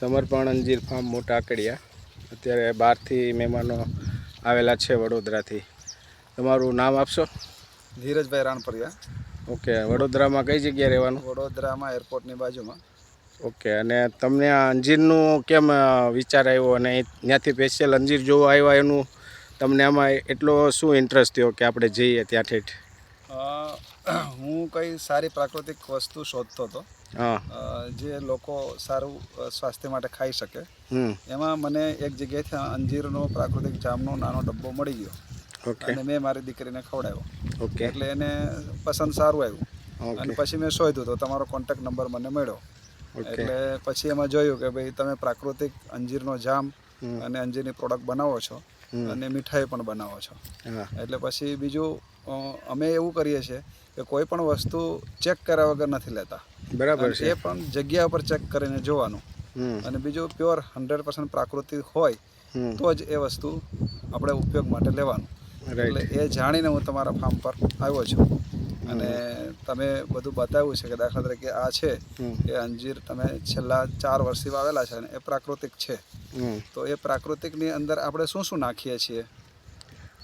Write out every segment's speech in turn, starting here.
સમર્પણ અંજીર ફાર્મ મોટા આકડિયા. અત્યારે બહારથી મહેમાનો આવેલા છે વડોદરાથી. તમારું નામ આપશો? ધીરજભાઈ રાણપરિયા. ઓકે, વડોદરામાં કઈ જગ્યાએ રહેવાનું? વડોદરામાં એરપોર્ટની બાજુમાં. ઓકે, અને તમને આ અંજીરનું કેમ વિચાર આવ્યો અને ત્યાંથી સ્પેશિયલ અંજીર જોવા આવ્યા એનું તમને આમાં એટલો શું ઇન્ટરેસ્ટ થયો કે આપણે જઈએ ત્યાંથી? હું કંઈ સારી પ્રાકૃતિક વસ્તુ શોધતો હતો, જે લોકો સારું સ્વાસ્થ્ય માટે ખાઈ શકે. એમાં મને એક જગ્યાએથી અંજીરનો પ્રાકૃતિક જામનો નાનો ડબ્બો મળી ગયો. અને મેં મારી દીકરીને ખવડાવ્યો. એટલે એને પસંદ સારું આવ્યું અને પછી મેં શોધ્યું તો તમારો કોન્ટેક્ટ નંબર મને મળ્યો. એટલે પછી એમાં જોયું કે ભાઈ તમે પ્રાકૃતિક અંજીરનો જામ અને અંજીરની પ્રોડક્ટ બનાવો છો અને મીઠાઈ પણ બનાવો છો. એટલે પછી બીજું અમે એવું કરીએ છીએ કે કોઈ પણ વસ્તુ ચેક કર્યા વગર નથી લેતા. બરાબર છે. એ પણ જગ્યા ઉપર ચેક કરીને જોવાનું. અને બીજું પ્યોર 100% પ્રાકૃતિક હોય તો જ એ વસ્તુ આપણે ઉપયોગ માટે લેવાનું. એટલે એ જાણીને હું તમારા ફાર્મ પર આવ્યો છું અને તમે બધું બતાવ્યું છે કે દાખલા તરીકે આ છે એ અંજીર તમે છેલ્લા 4 વર્ષથી વાવેલા છે અને એ પ્રાકૃતિક છે. તો એ પ્રાકૃતિકની અંદર આપણે શું શું નાખીએ છીએ?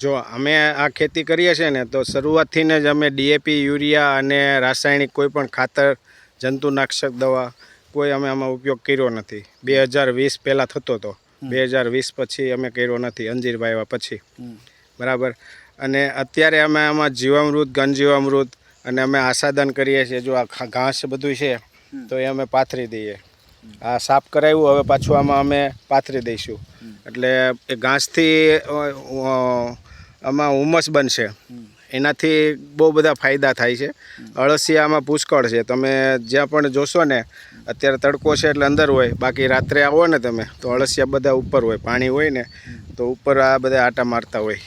જો અમે આ ખેતી કરીએ છીએ ને, તો શરૂઆતથી જ અમે ડીએપી, યુરિયા અને રાસાયણિક કોઈ પણ ખાતર, જંતુનાશક દવા કોઈ અમે આમાં ઉપયોગ કર્યો નથી. 2020 પહેલાં થતો હતો, 2020 પછી અમે કર્યો નથી, અંજીર વાવ્યા પછી. બરાબર. અને અત્યારે અમે આમાં જીવામૃત, ઘનજીવામૃત અને અમે આસાદન કરીએ છીએ. જો આ ઘાસ બધું છે તો એ અમે પાથરી દઈએ. આ સાફ કરાવ્યું, હવે પાછું આમાં અમે પાથરી દઈશું. એટલે એ ઘાસથી આમાં હુમસ બનશે. એનાથી બહુ બધા ફાયદા થાય છે. અળસિયામાં પુષ્કળ છે. તમે જ્યાં પણ જોશો ને, અત્યારે તડકો છે એટલે અંદર હોય, બાકી રાત્રે આવો ને તમે તો અળસિયા બધા ઉપર હોય. પાણી હોય ને તો ઉપર આ બધા આટા મારતા હોય.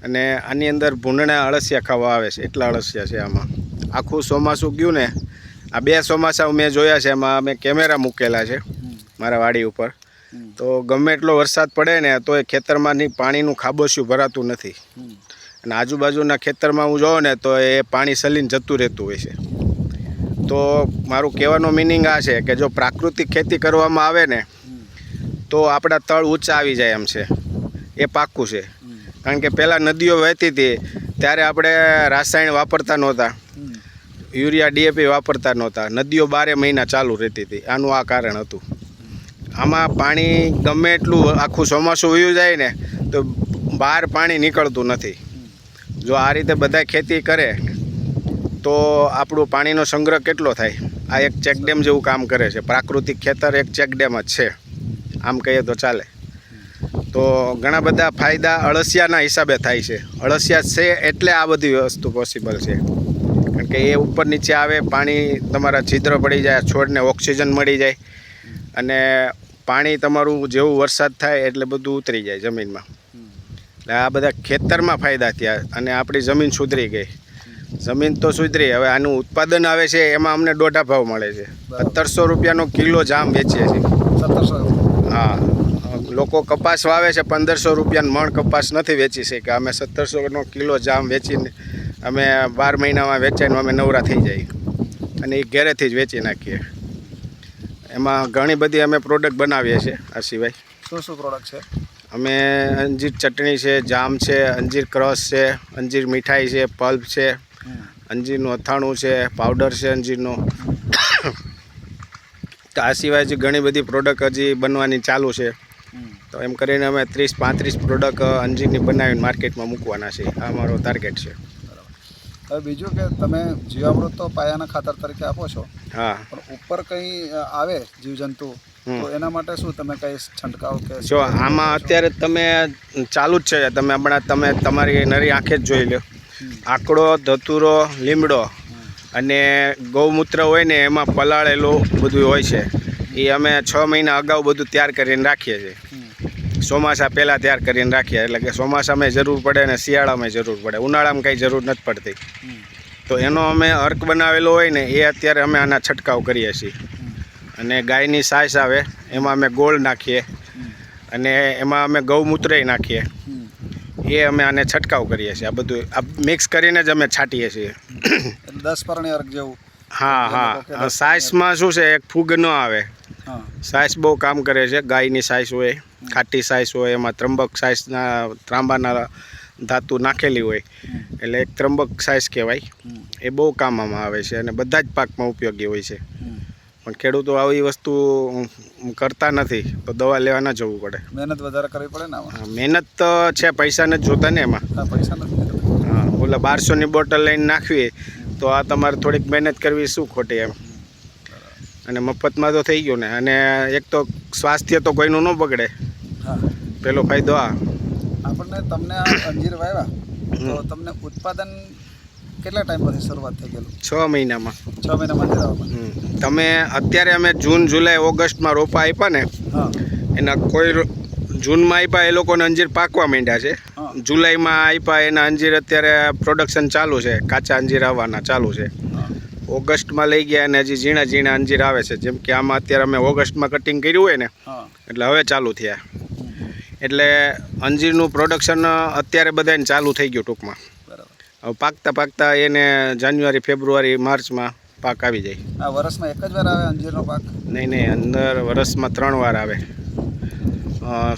અને આની અંદર ભૂંડણા અળસિયા ખાવા આવે છે, એટલા અળસિયા છે આમાં. આખું ચોમાસું ગયું ને, આ 2 ચોમાસા મેં જોયા છે, એમાં મેં કેમેરા મૂકેલા છે મારા વાડી ઉપર. તો ગમે એટલો વરસાદ પડે ને તો એ ખેતરમાંની પાણીનું ખાબોચિયું ભરાતું નથી. અને આજુબાજુના ખેતરમાં હું જોઉં ને તો એ પાણી સલીને જતું રહેતું હોય છે. તો મારું કહેવાનો મિનિંગ આ છે કે જો પ્રાકૃતિક ખેતી કરવામાં આવે ને તો આપણા તળ ઊંચા આવી જાય એમ છે. એ પાક્કું છે. કારણ કે પહેલાં નદીઓ વહેતી હતી ત્યારે આપણે રાસાયણ વાપરતા નહોતા, યુરિયા, ડીએપી વાપરતા નહોતા. નદીઓ 12 મહિના ચાલુ રહેતી હતી. આનું આ કારણ હતું. આમાં પાણી ગમે એટલું આખું ચોમાસું વયું જાય ને તો બહાર પાણી નીકળતું નથી. જો આ રીતે બધા ખેતી કરે તો આપણું પાણીનો સંગ્રહ કેટલો થાય. આ એક ચેકડેમ જેવું કામ કરે છે. પ્રાકૃતિક ખેતર એક ચેકડેમ જ છે, આમ કહીએ તો ચાલે. તો ઘણા બધા ફાયદા અળસિયાના હિસાબે થાય છે. અળસિયા છે એટલે આ બધી વસ્તુ પોસિબલ છે. કારણ કે એ ઉપર નીચે આવે, પાણી તમારા છિદ્ર પડી જાય, છોડને ઓક્સિજન મળી જાય અને પાણી તમારું જેવું વરસાદ થાય એટલે બધું ઉતરી જાય જમીનમાં. એટલે આ બધા ખેતરમાં ફાયદા થયા અને આપણી જમીન સુધરી ગઈ. જમીન તો સુધરી, હવે આનું ઉત્પાદન આવે છે એમાં અમને દોઢા ભાવ મળે છે. 1700 રૂપિયાનો કિલો જામ વેચીએ છીએ. 1700? હા. લોકો કપાસ વાવે છે, 1500 રૂપિયાનું મણ કપાસ નથી વેચી શકે. અમે 1700નો કિલો જામ વેચીને અમે 12 મહિનામાં વેચાઈને અમે નવરા થઈ જઈએ અને એ ઘરેથી જ વેચી નાખીએ. એમાં ઘણી બધી અમે પ્રોડક્ટ બનાવીએ છીએ. આ સિવાય શું પ્રોડક્ટ છે? અમે અંજીર ચટણી છે, જામ છે, અંજીર ક્રશ છે, અંજીર મીઠાઈ છે, પલ્પ છે, અંજીરનું અથાણું છે, પાવડર છે અંજીરનો. તો આ સિવાય જ ઘણી બધી પ્રોડક્ટ હજી બનવાની ચાલુ છે. તો એમ કરીને અમે 30-35 પ્રોડક્ટ અંજીરની બનાવીને માર્કેટમાં મૂકવાના છે. આ અમારો ટાર્ગેટ છે. હવે બીજું કે તમે જીવામૃત તો પાયાના ખાતર તરીકે આપો છો. હા. પણ ઉપર કંઈ આવે જીવજંતુ તો એના માટે શું તમે કંઈ છંટકાવ કે? જો આમાં અત્યારે તમે ચાલુ જ છે. તમે તમારી નરી આંખે જ જોઈ લો. આકડો, ધતુરો, લીમડો અને ગૌમૂત્ર હોય ને એમાં પલાળેલું બધું હોય છે. એ અમે 6 મહિના અગાઉ બધું તૈયાર કરીને રાખીએ છીએ. ચોમાસા પહેલાં તૈયાર કરીને રાખીએ. એટલે કે ચોમાસામાં જરૂર પડે અને શિયાળામાં જરૂર પડે. ઉનાળામાં કંઈ જરૂર નથી પડતી. તો એનો અમે અર્ક બનાવેલો હોય ને એ અત્યારે અમે આના છંટકાવ કરીએ છીએ. અને ગાયની સાસ આવે એમાં અમે ગોળ નાખીએ અને એમાં અમે ગૌમૂત્રય નાખીએ. એ અમે આને છંટકાવ કરીએ છીએ. આ બધું આ મિક્સ કરીને જ અમે છાંટીએ છીએ. 10 પરણી અર્ક જેવું? હા. સાસમાં શું છે, એક ફૂગ ન આવે. હા સાઇઝ બહુ કામ કરે છે. ગાયની સાઇઝ હોય, ખાટી સાઇઝ હોય, એમાં ત્રંબક સાઇઝના ત્રાંબાના ધાતુ નાખેલી હોય એટલે એક ત્રંબક સાઇઝ કહેવાય. એ બહુ કામમાં આવે છે અને બધા જ પાકમાં ઉપયોગી હોય છે. પણ ખેડૂતો આવી વસ્તુ કરતા નથી તો દવા લેવા ના જવું પડે. મહેનત વધારે કરવી પડે ને આમાં. મહેનત તો છે, પૈસા નથી જોતા ને એમાં. હા પૈસા નથી. હા, ઓલા 1200ની બોટલ લઈને નાખવી તો આ તમારે થોડીક મહેનત કરવી શું ખોટી એમ. અને મફતમાં તો થઈ ગયું ને. અને એક તો સ્વાસ્થ્ય તો કોઈનું ન બગડે, હા પેલો ફાયદો આ. તમને આ અંજીર વાવ્યા તો તમને ઉત્પાદન કેટલા ટાઈમ પછી શરૂઆત થઈ ગયેલું? 6 મહિનામાં. 6 મહિનામાં અંજીર આવવામાં. તમે અત્યારે અમે જૂન, જુલાઈ, ઓગસ્ટમાં રોપા આપ્યા ને, હા એના કોઈ જૂનમાં આપ્યા એ લોકોને અંજીર પાકવા માંડ્યા છે. હા. જુલાઈમાં આપ્યા એના અંજીર અત્યારે પ્રોડક્શન ચાલુ છે, કાચા અંજીર આવવાના ચાલુ છે. હા ઓગસ્ટમાં લઈ ગયા અને હજી ઝીણા ઝીણા અંજીર આવે છે. જેમ કે આમાં અત્યારે અમે ઓગસ્ટમાં કટિંગ કર્યું હોય ને, હા એટલે હવે ચાલુ થયા. એટલે અંજીરનું પ્રોડક્શન અત્યારે બધાને ચાલુ થઈ ગયું ટૂંકમાં. બરાબર. હવે પાકતા પાકતા એને જાન્યુઆરી, ફેબ્રુઆરી, માર્ચમાં પાક આવી જાય. આ વર્ષમાં એક જ વાર આવે અંજીરનો પાક? નહીં, અંદર વર્ષમાં 3 વાર આવે.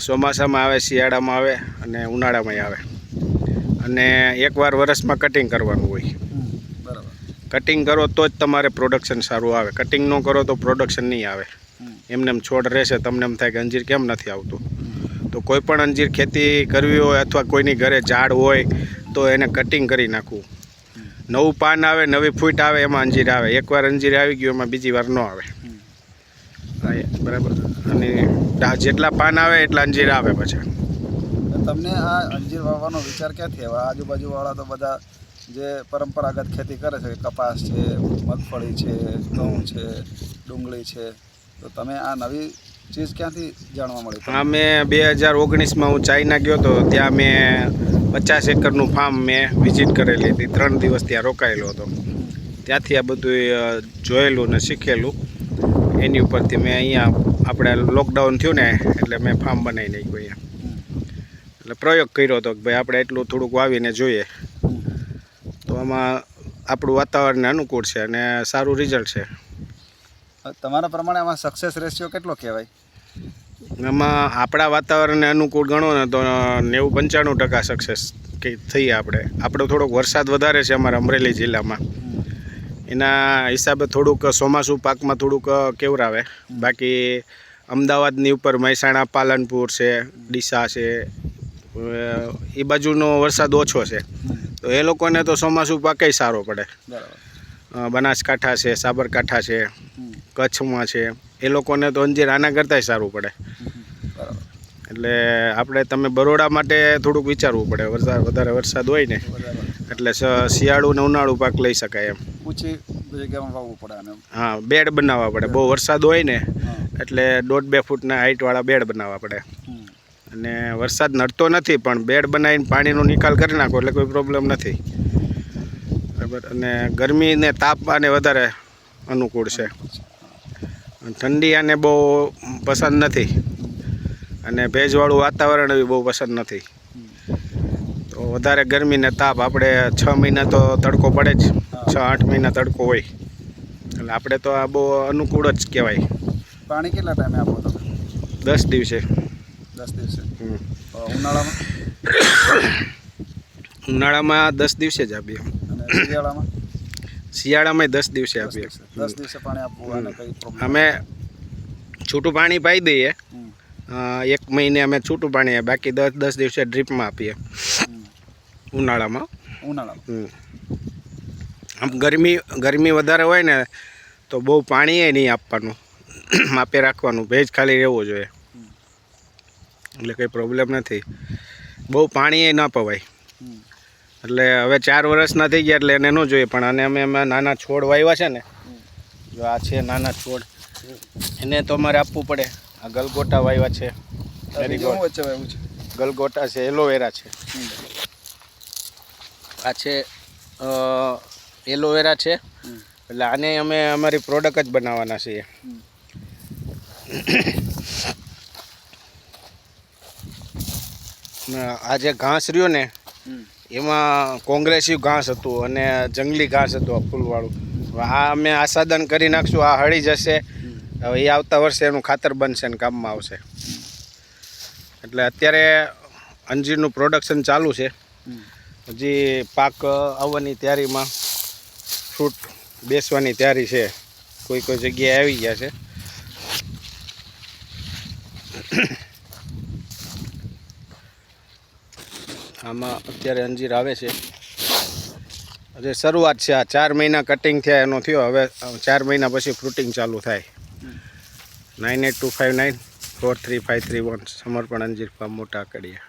ચોમાસામાં આવે, શિયાળામાં આવે અને ઉનાળામાં આવે. અને એકવાર વર્ષમાં કટિંગ કરવાનું હોય. બરાબર. કટિંગ કરો તો જ તમારે પ્રોડક્શન સારું આવે. કટિંગ ન કરો તો પ્રોડક્શન નહીં આવે. એમને એમ છોડ રહેશે, તમને એમ થાય કે અંજીર કેમ નથી આવતું. તો કોઈ પણ અંજીર ખેતી કરવી હોય અથવા કોઈની ઘરે ઝાડ હોય તો એને કટિંગ કરી નાખવું. નવું પાન આવે, નવી ફૂટ આવે, એમાં અંજીર આવે. એકવાર અંજીર આવી ગયું એમાં બીજી વાર ન આવે. બરાબર. અને જેટલા પાન આવે એટલા અંજીર આવે પછી. તમને આ અંજીર વાવવાનો વિચાર ક્યાંથી આવ્યો? આજુબાજુવાળા તો બધા જે પરંપરાગત ખેતી કરે છે, કપાસ છે, મગફળી છે, ઘઉં છે, ડુંગળી છે, તો તમે આ નવી ચીજ ક્યાંથી જાણવા મળી? હા, મેં 2019માં હું ચાઇના ગયો હતો. ત્યાં મેં 50 એકરનું ફાર્મ મેં વિઝિટ કરેલી હતી. 3 દિવસ ત્યાં રોકાયેલો હતો. ત્યાંથી આ બધું જોયેલું ને શીખેલું. એની ઉપરથી મેં અહીંયા આપણે લોકડાઉન થયું ને એટલે મેં ફાર્મ બનાવી નાખ્યું અહીંયા. એટલે પ્રયોગ કર્યો હતો કે ભાઈ આપણે એટલું થોડુંક વાવીને જોઈએ તો આમાં આપણું વાતાવરણને અનુકૂળ છે અને સારું રિઝલ્ટ છે. તમારા પ્રમાણે આમાં સક્સેસ રેશિયો કેટલો કહેવાય? એમાં આપણા વાતાવરણને અનુકૂળ ગણો ને તો 90-95% સક્સેસ થઈએ આપણે. આપણો થોડોક વરસાદ વધારે છે અમારા અમરેલી જિલ્લામાં. એના હિસાબે થોડુંક ચોમાસું પાકમાં થોડુંક કેવરાવે. બાકી અમદાવાદની ઉપર મહેસાણા, પાલનપુર છે, ડીસા છે, એ બાજુનો વરસાદ ઓછો છે. તો એ લોકોને તો ચોમાસું પાકે સારો પડે. બરાબર. બનાસકાંઠા છે, સાબરકાંઠા છે, કચ્છમાં છે, એ લોકોને તો અંજીર આના કરતાંય સારું પડે. બરાબર. એટલે આપણે તમે બરોડા માટે થોડુંક વિચારવું પડે. વધારે વરસાદ હોય ને એટલે શિયાળું ને ઉનાળું પાક લઈ શકાય એમ. ઊંચી જગ્યામાં વાવવું પડે આને. હા, બેડ બનાવવા પડે. બહુ વરસાદ હોય ને એટલે 1.5-2 ફૂટના હાઇટવાળા બેડ બનાવવા પડે. અને વરસાદ નડતો નથી પણ બેડ બનાવીને પાણીનો નિકાલ કરી નાખો એટલે કોઈ પ્રોબ્લેમ નથી. બરાબર. અને ગરમી ને તાપ આને વધારે અનુકૂળ છે. ઠંડી આને બહુ પસંદ નથી અને ભેજવાળું વાતાવરણ બી બહુ પસંદ નથી. તો વધારે ગરમી ને તાપ આપણે 6 મહિના તો તડકો પડે જ. 6-8 મહિના તડકો હોય એટલે આપણે તો આ બહુ અનુકૂળ જ કહેવાય. પાણી કેટલા ટાઈમે આપો તમે? 10 દિવસે. 10 દિવસે. ઉનાળામાં? ઉનાળામાં 10 દિવસે જ આપીએ. અને શિયાળામાં? શિયાળામાં 10 દિવસે આપીએ. 10 દિવસે પાણી આપવું અને કઈ પ્રોબ્લેમ? અમે છૂટું પાણી પાઈ દઈએ. 1 મહિને અમે છૂટું પાણી, બાકી 10 દિવસે ડ્રીપમાં આપીએ ઉનાળામાં. આમ ગરમી વધારે હોય ને તો બહુ પાણી નહીં આપવાનું, માપે રાખવાનું. ભેજ ખાલી રહેવો જોઈએ એટલે કંઈ પ્રોબ્લેમ નથી. બહુ પાણી ન પવાય. એટલે હવે 4 વર્ષના થઈ ગયા એટલે એને ન જોઈએ. પણ આને અમે એમાં નાના છોડ વાવ્યા છે ને, જો આ છે નાના છોડ, એને તો અમારે આપવું પડે. આ ગલગોટા વાવ્યા છે. ગલગોટા છે, એલોવેરા છે. આ છે એલોવેરા છે. એટલે આને અમે અમારી પ્રોડક્ટ જ બનાવવાના છીએ. આ જે ઘાસ રહ્યો ને એમાં કોંગ્રેસિવ ઘાસ હતું અને જંગલી ઘાસ હતું આ ફૂલવાળું. આ અમે આસાદન કરી નાખશું, આ હળી જશે હવે એ આવતા વર્ષે એનું ખાતર બનશે ને કામમાં આવશે. એટલે અત્યારે અંજીરનું પ્રોડક્શન ચાલુ છે. હજી પાક આવવાની તૈયારીમાં, ફ્રૂટ બેસવાની તૈયારી છે. કોઈ જગ્યાએ આવી ગયા છે. આમાં અત્યારે અંજીર આવે છે. હજે શરૂઆત છે. આ 4 મહિના કટિંગ થયા એનો થયો. હવે 4 મહિના પછી ફ્રૂટિંગ ચાલુ થાય. 9825943531 સમર્પણ અંજીર ફાર્મ, મોટા કડિયા.